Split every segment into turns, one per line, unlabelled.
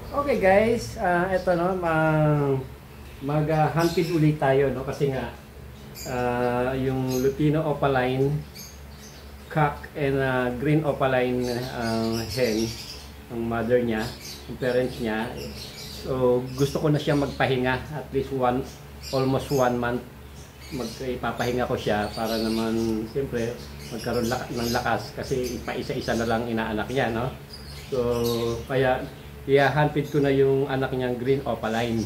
Okay guys, eto no, mag-hunted ulit tayo no kasi nga yung Lutino Opaline cock and green opaline hen, ang mother niya, yung parents niya. So gusto ko na siya magpahinga at least almost 1 month. Ipapahinga ko siya para naman siyempre magkaroon ng lakas kasi isa-isa na lang inaanak niya, no? So kaya i-hunted ko na yung anak niyang green opaline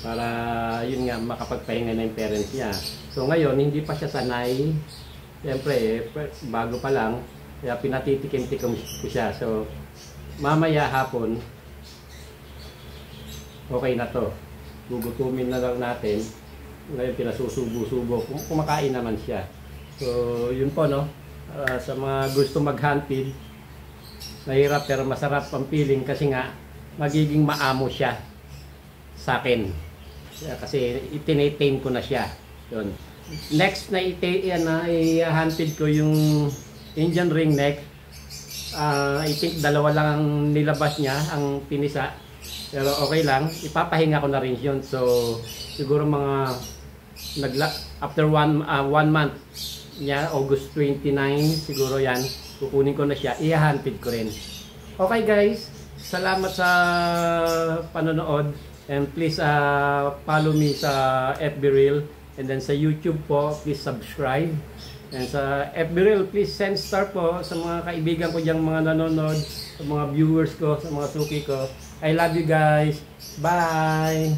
para yun nga makapagpahinga na yung parents niya. So ngayon hindi pa siya sanay, siyempre bago pa lang, kaya pinatitikim-tikim ko siya. So mamaya hapon okay na to, gugutumin na lang natin. Ngayon pinasusubo-subo, kumakain naman siya. So yun po no, sa mga gusto mag-hunted, mahirap pero masarap ang feeling kasi nga magiging maamo siya sa akin. Kasi itinatame ko na siya. Yun. Next na i-hunted ko yung Indian ringneck. I think dalawa lang ang nilabas niya, ang pinisa. Pero okay lang, ipapahinga ko na rin yun. So siguro mga after one month niya, August 29 siguro yan, kukunin ko na siya, i-hunted ko rin. Okay guys, salamat sa panonood and please follow me sa FB Reel and then sa YouTube po, please subscribe. And sa FB Reel, please send star po sa mga kaibigan ko diyang mga nanonood, sa mga viewers ko, sa mga suki ko. I love you guys. Bye!